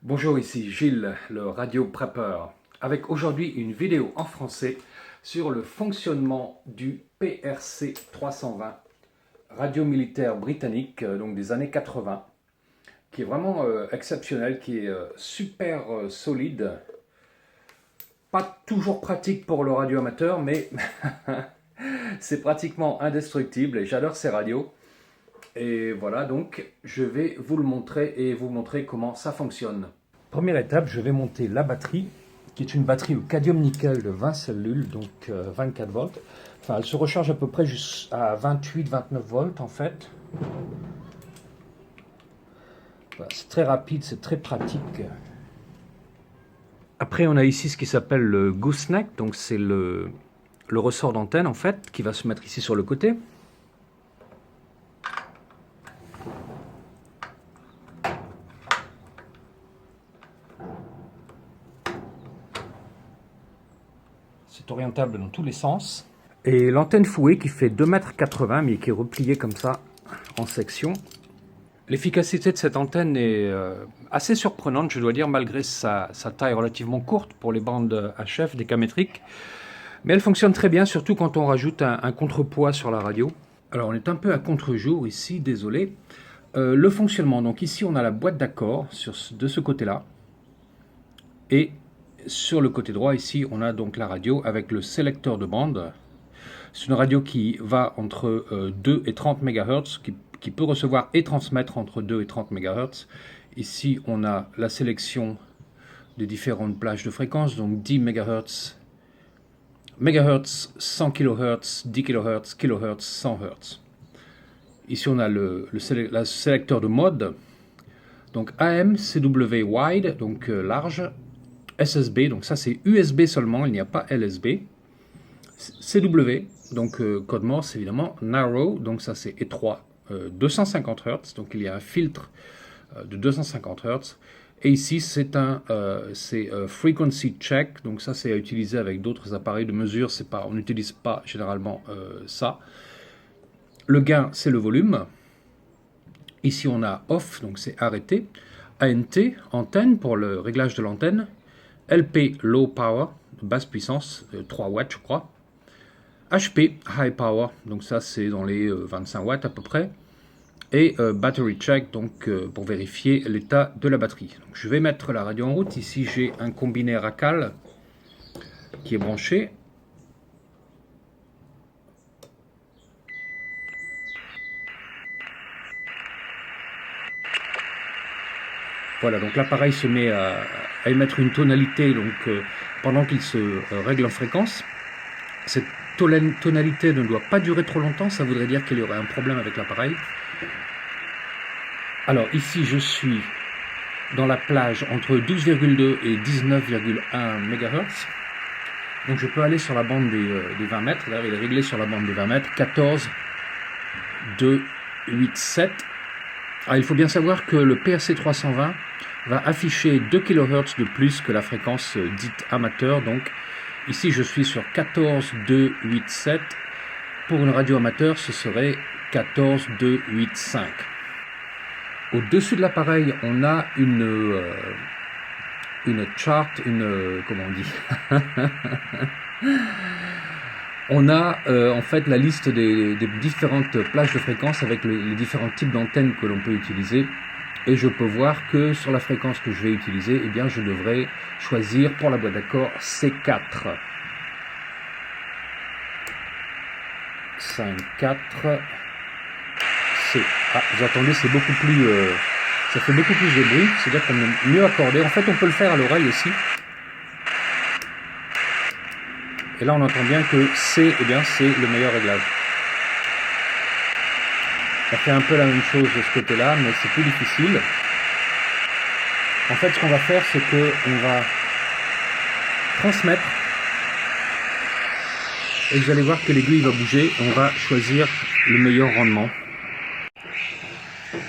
Bonjour, ici Gilles, le Radio Prepper, avec aujourd'hui une vidéo en français sur le fonctionnement du PRC 320, radio militaire britannique, donc des années 80, qui est vraiment exceptionnel, qui est super solide, pas toujours pratique pour le radio amateur, mais c'est pratiquement indestructible et j'adore ces radios. Et voilà, donc je vais vous le montrer et vous montrer comment ça fonctionne. Première étape, je vais monter la batterie, qui est une batterie au cadmium-nickel de 20 cellules, donc 24 volts. Enfin, elle se recharge à peu près jusqu'à 28-29 volts en fait. Voilà, c'est très rapide, c'est très pratique. Après, on a ici ce qui s'appelle le gooseneck, donc c'est le ressort d'antenne en fait, qui va se mettre ici sur le côté. C'est orientable dans tous les sens. Et l'antenne fouée qui fait 2,80 m mais qui est repliée comme ça en section. L'efficacité de cette antenne est assez surprenante, je dois dire, malgré sa taille relativement courte pour les bandes HF décamétriques. Mais elle fonctionne très bien, surtout quand on rajoute un contrepoids sur la radio. Alors on est un peu à contre-jour ici, désolé. Le fonctionnement, donc ici on a la boîte d'accords de ce côté-là. Et sur le côté droit, ici, on a donc la radio avec le sélecteur de bande. C'est une radio qui va entre 2 et 30 MHz, qui peut recevoir et transmettre entre 2 et 30 MHz. Ici, on a la sélection des différentes plages de fréquences, donc 10 MHz, MHz, 100 kHz, 10 kHz, kHz, 100 Hz. Ici, on a le sélecteur de mode, donc AM, CW wide, donc large, SSB, donc ça c'est USB seulement, il n'y a pas LSB. CW, donc code Morse évidemment. Narrow, donc ça c'est étroit, 250 Hz, donc il y a un filtre de 250 Hz. Et ici c'est frequency check, donc ça c'est à utiliser avec d'autres appareils de mesure, on n'utilise pas généralement ça. Le gain c'est le volume. Ici on a off, donc c'est arrêté. ANT, antenne pour le réglage de l'antenne. LP, low power, basse puissance, 3 watts je crois. HP, high power, donc ça c'est dans les 25 watts à peu près. Et battery check, donc pour vérifier l'état de la batterie. Donc, je vais mettre la radio en route. Ici j'ai un combiné Racal qui est branché. Voilà, donc l'appareil se met à émettre une tonalité donc, pendant qu'il se règle en fréquence. Cette tonalité ne doit pas durer trop longtemps, ça voudrait dire qu'il y aurait un problème avec l'appareil. Alors ici je suis dans la plage entre 12,2 et 19,1 MHz. Donc je peux aller sur la bande des 20 mètres. Là, il est réglé sur la bande des 20 mètres. 14, 2, 8, 7. Alors il faut bien savoir que le PRC 320 va afficher 2 kHz de plus que la fréquence dite amateur. Donc ici je suis sur 14, 2, 8, 7. Pour une radio amateur, ce serait 14, 2, 8, 5. Au-dessus de l'appareil, on a une chart, comment on dit On a en fait la liste des différentes plages de fréquences avec les différents types d'antennes que l'on peut utiliser. Et je peux voir que sur la fréquence que je vais utiliser, eh bien, je devrais choisir pour la boîte d'accord C4. 5.4 C. Ah, vous entendez, c'est beaucoup plus... ça fait beaucoup plus de bruit, c'est-à-dire qu'on est mieux accordé. En fait, on peut le faire à l'oreille aussi. Et là, on entend bien que C, eh bien, c'est le meilleur réglage. Ça fait un peu la même chose de ce côté-là, mais c'est plus difficile. En fait, ce qu'on va faire, c'est qu'on va transmettre. Et vous allez voir que l'aiguille va bouger. On va choisir le meilleur rendement.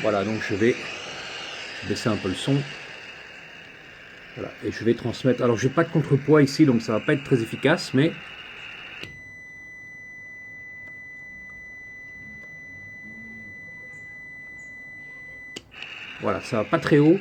Voilà, donc je vais baisser un peu le son. Voilà, et je vais transmettre. Alors, j'ai pas de contrepoids ici, donc ça va pas être très efficace, mais voilà, ça va pas très haut.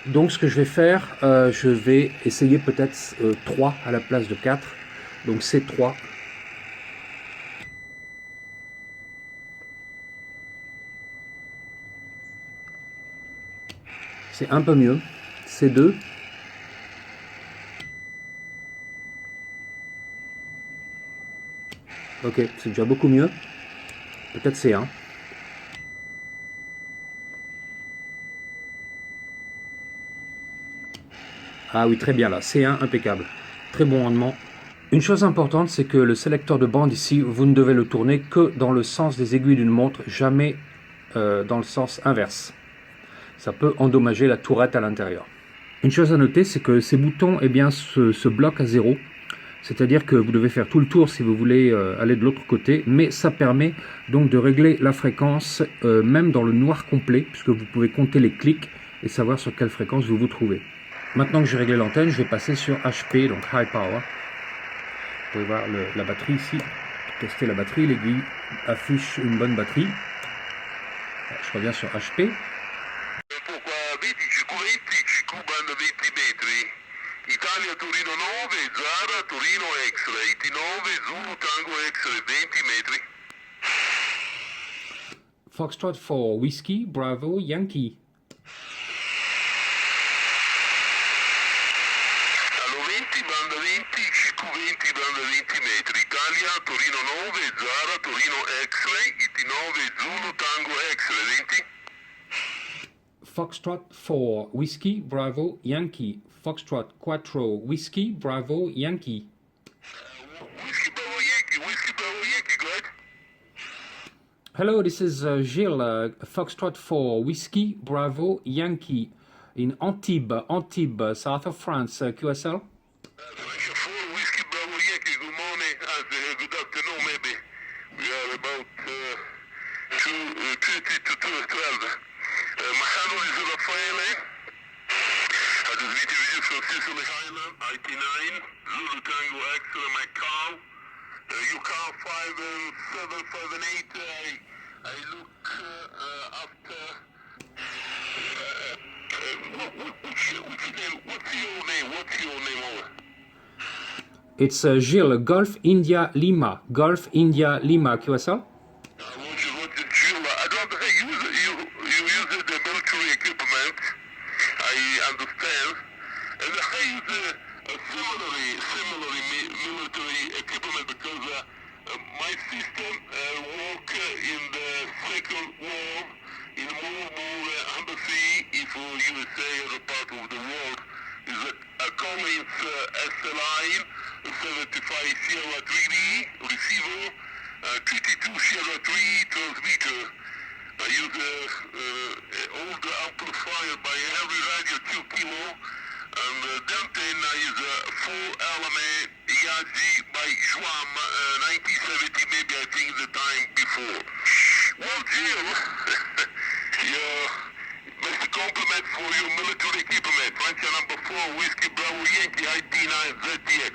Donc ce que je vais faire, je vais essayer peut-être 3 à la place de 4. Donc C3. C'est un peu mieux. C2. Ok, c'est déjà beaucoup mieux. Peut-être C1. Ah oui, très bien là. C1, impeccable. Très bon rendement. Une chose importante, c'est que le sélecteur de bande ici, vous ne devez le tourner que dans le sens des aiguilles d'une montre, jamais dans le sens inverse. Ça peut endommager la tourette à l'intérieur. Une chose à noter, c'est que ces boutons eh bien, se bloquent à 0. C'est-à-dire que vous devez faire tout le tour si vous voulez aller de l'autre côté, mais ça permet donc de régler la fréquence même dans le noir complet, puisque vous pouvez compter les clics et savoir sur quelle fréquence vous vous trouvez. Maintenant que j'ai réglé l'antenne, je vais passer sur HP, donc High Power. Vous pouvez voir la batterie ici, tester la batterie, l'aiguille affiche une bonne batterie. Je reviens sur HP. Italia Torino 9, Zara Torino X-Ray, T9 Zulu Tango X-Ray 20 metri. Foxtrot 4 Whiskey Bravo Yankee. Allo 20 banda 20, CQ20 banda 20 metri. Italia Torino 9, Zara Torino X-Ray, T9 Zulu Tango X-Ray 20. Foxtrot 4 Whiskey Bravo Yankee. Foxtrot 4 Whiskey Bravo Yankee. Whiskey Bravo Yankee, go ahead. Hello, this is Gilles, Foxtrot 4 Whiskey Bravo Yankee in Antibes, south of France, QSL. French 4 Whiskey Bravo Yankee, good morning, good afternoon maybe. We are about 2:30 to 2:12. Mahalo is Raffaele. I just meet you from Sicily Highland, IT9, Zulu Tango X-Ray, my car. You car 5 and 7, 5 and 8. I look after. What's your name? What's your name over? It's Gilles, Golf India Lima, Golf India Lima, QSL. Roger, Gilles. I don't think you use the military equipment. I understand. And I use similarly military equipment because my system work in the Second War in more embassy if USA as a part of the world is a Collins SLI 75 Sierra 3D receiver, 32 Sierra 3 transmitter. I use old amplifier by Henry Radio 2 kilo, and then I use a 4-element Yazi by Schwam 1970, maybe I think the time before. Well, Jill, yeah, Mr. Compliment for your military equipment. French number 4, Whiskey Bravo Yankee IT9 ZTX.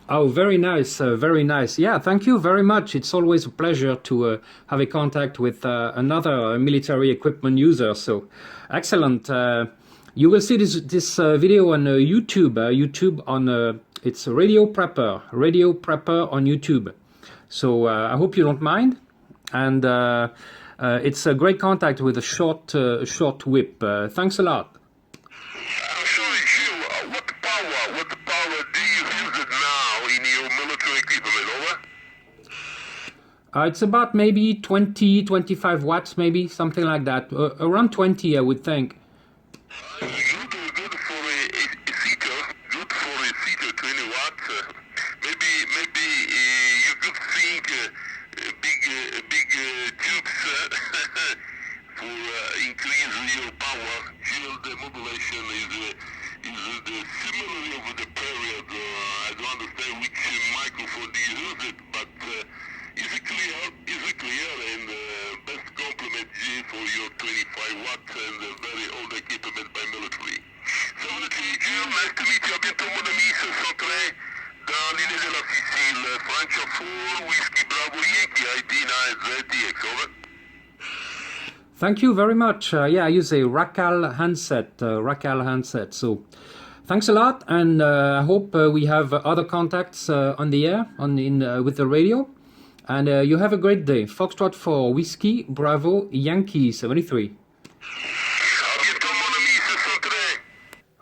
Oh, very nice, very nice. Yeah, thank you very much. It's always a pleasure to have a contact with another military equipment user. So, excellent. You will see this video on YouTube. YouTube on it's Radio Prepper on YouTube. So I hope you don't mind. And it's a great contact with a short whip. Thanks a lot. I'm sorry, Gilles, what power do you use it now in your military equipment, over? It's about maybe 20, 25 watts, maybe, something like that. Around 20, I would think. Good for a seater, 20 watts. Maybe you could think big tubes for increase your power. Gilles, the modulation is the similarly over the period. I don't understand which microphone do you use it, but is it clear and best compliment G for your 25 watts and very old equipment by military. So Gilles, nice to meet you. Bientôt mon ami, ce centrait dans l'île de la Sicile. French 4, Whiskey Bravo Yankee, ID9 ZTX, over. Thank you very much. Yeah, I use a Racal handset. So thanks a lot, and I hope we have other contacts on the air, with the radio. And you have a great day. Foxtrot 4, Whiskey, Bravo, Yankee 73.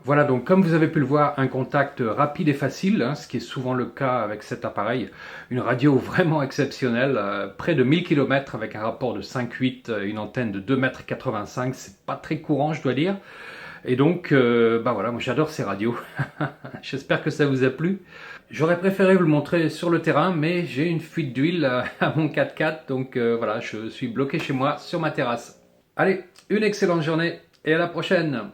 Voilà, donc comme vous avez pu le voir, un contact rapide et facile, hein, ce qui est souvent le cas avec cet appareil. Une radio vraiment exceptionnelle, près de 1000 km avec un rapport de 5,8, une antenne de 2,85 m, c'est pas très courant je dois dire. Et donc, bah voilà, moi j'adore ces radios. J'espère que ça vous a plu. J'aurais préféré vous le montrer sur le terrain, mais j'ai une fuite d'huile à mon 4x4, donc voilà, je suis bloqué chez moi sur ma terrasse. Allez, une excellente journée et à la prochaine!